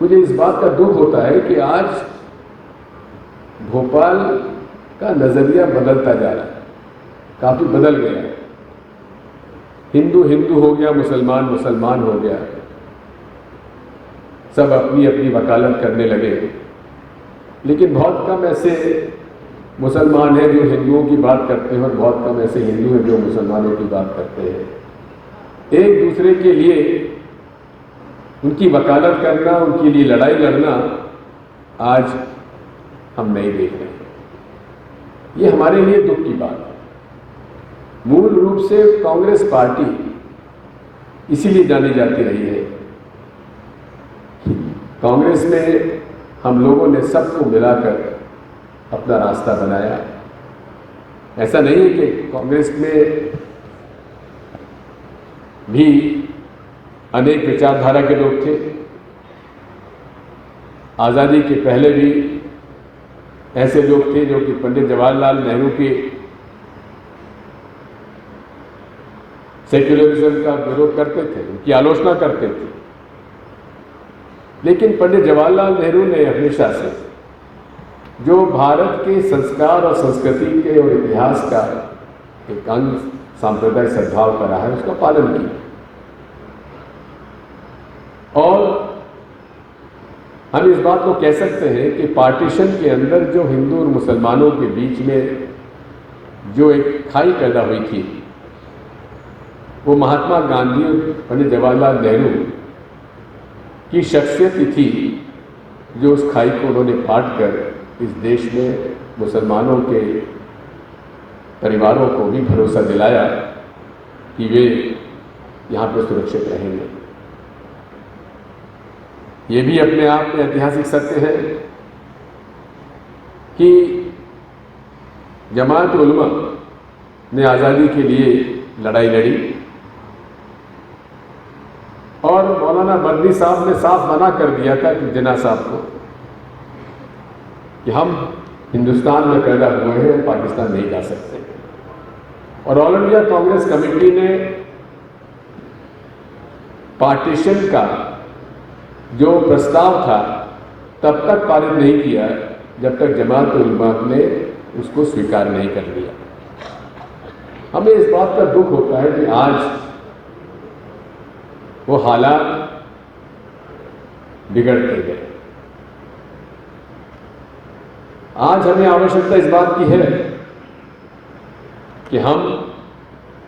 मुझे इस बात का दुख होता है कि आज भोपाल का नज़रिया बदलता जा रहा है, काफ़ी बदल गया है। हिंदू हिंदू हो गया, मुसलमान मुसलमान हो गया, सब अपनी अपनी वकालत करने लगे। लेकिन बहुत कम ऐसे मुसलमान हैं जो हिंदुओं की बात करते हैं और बहुत कम ऐसे हिंदू हैं जो मुसलमानों की बात करते हैं। एक दूसरे के लिए उनकी वकालत करना, उनके लिए लड़ाई लड़ना आज हम नहीं देख रहे। ये हमारे लिए दुख की बात है। मूल रूप से कांग्रेस पार्टी इसीलिए जानी जाती रही है। कांग्रेस में हम लोगों ने सबको मिलाकर अपना रास्ता बनाया। ऐसा नहीं है कि कांग्रेस में भी अनेक विचारधारा के लोग थे। आज़ादी के पहले भी ऐसे लोग थे जो कि पंडित जवाहरलाल नेहरू के सेक्युलरिज्म का विरोध करते थे, उनकी आलोचना करते थे। लेकिन पंडित जवाहरलाल नेहरू ने हमेशा से जो भारत के संस्कार और संस्कृति के और इतिहास का एक अंग सांप्रदायिक सद्भाव का रहा है, उसका पालन किया। और हम इस बात को कह सकते हैं कि पार्टीशन के अंदर जो हिंदू और मुसलमानों के बीच में जो एक खाई पैदा हुई थी, वो महात्मा गांधी और पंडित जवाहरलाल नेहरू की शख्सियत थी जो उस खाई को उन्होंने पाट कर इस देश में मुसलमानों के परिवारों को भी भरोसा दिलाया कि वे यहाँ पर सुरक्षित रहेंगे। ये भी अपने आप में ऐतिहासिक सत्य है कि जमात उलमा ने आज़ादी के लिए लड़ाई लड़ी और मौलाना बद्री साहब ने साफ मना कर दिया था कि जिन्ना साहब को कि हम हिंदुस्तान में पैदा हुए हैं, पाकिस्तान नहीं जा सकते। और ऑल इंडिया कांग्रेस कमेटी ने पार्टीशन का जो प्रस्ताव था तब तक पारित नहीं किया जब तक जमात उलमा ने उसको स्वीकार नहीं कर लिया। हमें इस बात का दुख होता है कि आज वो हालात बिगड़ते गए। आज हमें आवश्यकता इस बात की है कि हम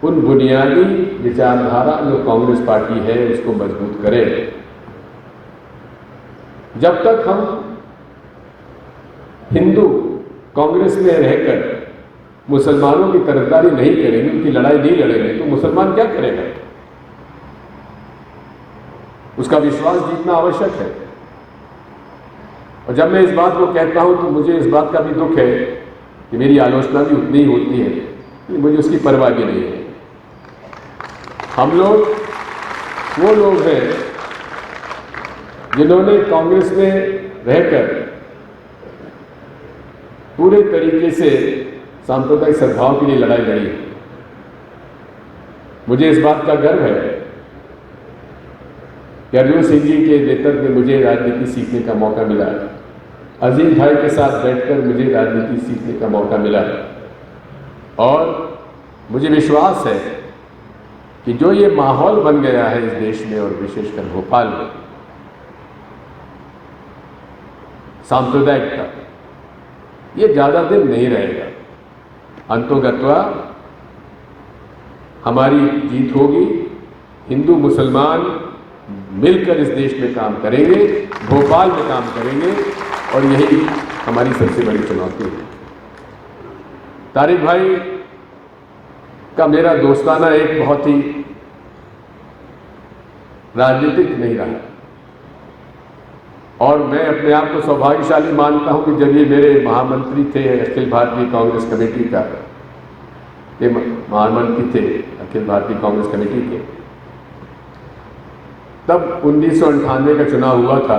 उन बुनियादी विचारधारा जो कांग्रेस पार्टी है उसको मजबूत करें। जब तक हम हिंदू कांग्रेस में रहकर मुसलमानों की तरफदारी नहीं करेंगे, उनकी लड़ाई नहीं लड़ेंगे, तो मुसलमान क्या करेगा? उसका विश्वास जीतना आवश्यक है। और जब मैं इस बात को कहता हूं तो मुझे इस बात का भी दुख है कि मेरी आलोचना भी उतनी ही होती है, कि मुझे उसकी परवाह भी नहीं है। हम लोग वो लोग हैं जिन्होंने कांग्रेस में रहकर पूरे तरीके से सांप्रदायिक सद्भाव के लिए लड़ाई लड़ी। मुझे इस बात का गर्व है कि अर्जुन सिंह जी के नेतृत्व में मुझे राजनीति सीखने का मौका मिला। अजीम भाई के साथ बैठकर मुझे राजनीति सीखने का मौका मिला। और मुझे विश्वास है कि जो ये माहौल बन गया है इस देश में और विशेषकर भोपाल में सांप्रदायिक का, ये ज़्यादा दिन नहीं रहेगा। अंतोगत्वा हमारी जीत होगी। हिंदू मुसलमान मिलकर इस देश में काम करेंगे, भोपाल में काम करेंगे, और यही हमारी सबसे बड़ी चुनौती है। तारिक भाई का मेरा दोस्ताना एक बहुत ही राजनीतिक नहीं रहा, और मैं अपने आप को सौभाग्यशाली मानता हूं कि जब ये मेरे महामंत्री थे अखिल भारतीय कांग्रेस कमेटी का, ये महामंत्री थे अखिल भारतीय कांग्रेस कमेटी के, तब 1998 का चुनाव हुआ था,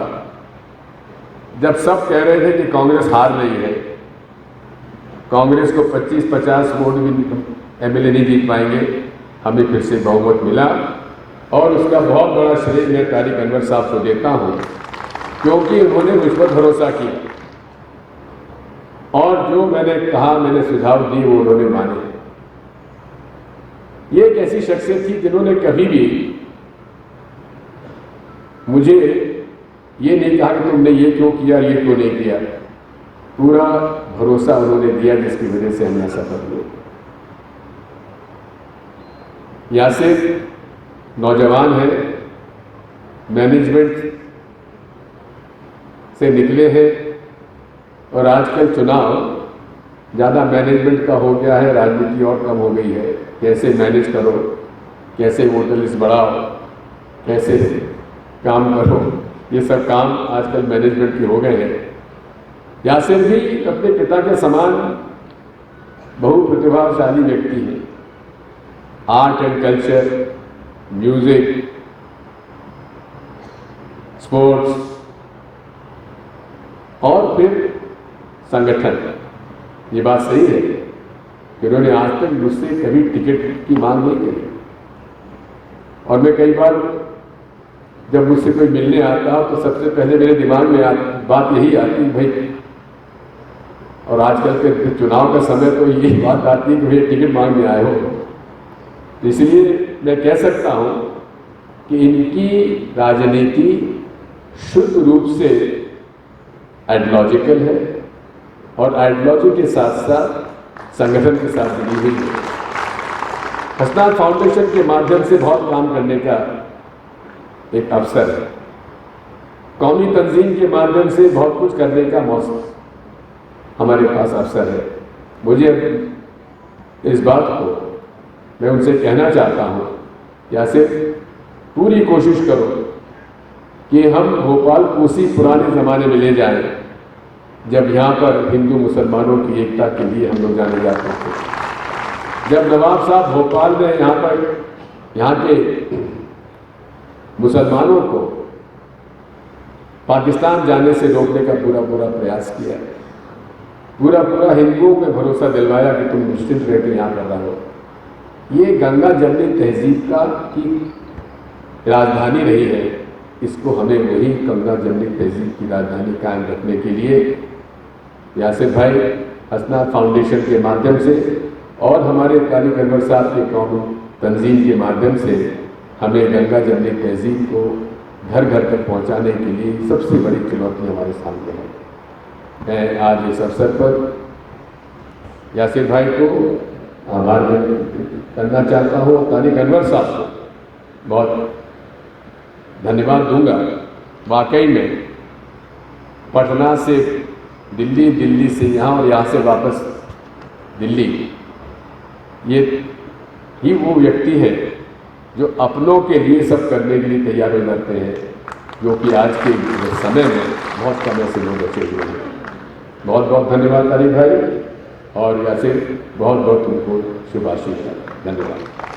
जब सब कह रहे थे कि कांग्रेस हार रही है, कांग्रेस को 25-50 वोट भी एमएलए नहीं जीत पाएंगे। हमें फिर से बहुमत मिला, और उसका बहुत बड़ा श्रेय मैं तारिक अनवर साहब को देता हूँ क्योंकि उन्होंने मुझ पर भरोसा किया और जो मैंने कहा, मैंने सुझाव दिए, वो उन्होंने माने। ये एक ऐसी शख्सियत थी जिन्होंने कभी भी मुझे ये नहीं कहा कि तुमने ये क्यों किया, ये क्यों नहीं किया। पूरा भरोसा उन्होंने दिया, जिसकी वजह से हमने सफल हुए। यासिर नौजवान है, मैनेजमेंट से निकले हैं और आजकल चुनाव ज़्यादा मैनेजमेंट का हो गया है, राजनीति और कम हो गई है। कैसे मैनेज करो, कैसे वोटर लिस्ट बढ़ाओ, कैसे काम करो, ये सब काम आजकल मैनेजमेंट के हो गए हैं। यासिर भी अपने पिता के समान बहुप्रतिभाशाली व्यक्ति हैं। Art and culture, music, sports और फिर संगठन। ये बात सही है कि उन्होंने आज तक मुझसे कभी टिकट की मांग नहीं करी। और मैं कई बार जब मुझसे कोई मिलने आता तो सबसे पहले मेरे दिमाग में बात यही आती भाई, और आजकल के चुनाव का समय तो यही बात आती है कि भाई टिकट मांगने आए हो। इसलिए मैं कह सकता हूं कि इनकी राजनीति शुद्ध रूप से आइडियोलॉजिकल है और आइडियोलॉजी के साथ साथ संगठन के साथ जुड़ी हुई है। हसनात फाउंडेशन के माध्यम से बहुत काम करने का एक अवसर है। कौमी तंजीम के माध्यम से बहुत कुछ करने का मौसम हमारे पास अवसर है। मुझे इस बात को मैं उनसे कहना चाहता हूँ, यासिर पूरी कोशिश करो कि हम भोपाल को उसी पुराने ज़माने में ले जाएं जब यहाँ पर हिंदू मुसलमानों की एकता के लिए हम लोग जाने जाते थे। जब नवाब साहब भोपाल ने यहाँ के मुसलमानों को पाकिस्तान जाने से रोकने का पूरा प्रयास किया, पूरा हिंदुओं में भरोसा दिलवाया कि तुम निश्चिंत रहकर यहाँ कर रहो। ये गंगा जमनी तहजीब की राजधानी रही है। इसको हमें वही गंगा जमनी तहजीब की राजधानी कायम रखने के लिए यासिर भाई हसनात फाउंडेशन के माध्यम से और हमारे तारिक अनवर साहब के कौमी तंजीम के माध्यम से हमें गंगा जमनी तहजीब को घर घर तक पहुंचाने के लिए सबसे बड़ी चुनौती हमारे सामने है। मैं आज इस अवसर पर यासिर भाई को आभार करना चाहता हूँ। तारिक अनवर साहब को बहुत धन्यवाद दूंगा। वाकई में पटना से दिल्ली, दिल्ली से यहाँ और यहाँ से वापस दिल्ली, ये ही वो व्यक्ति है जो अपनों के लिए सब करने के लिए तैयार हो जाते हैं, जो कि आज के समय में बहुत कम ऐसे लोग बचे हुए हैं। बहुत बहुत धन्यवाद तारिक भाई, और यासिर बहुत बहुत तुमको शुभाशीष। धन्यवाद।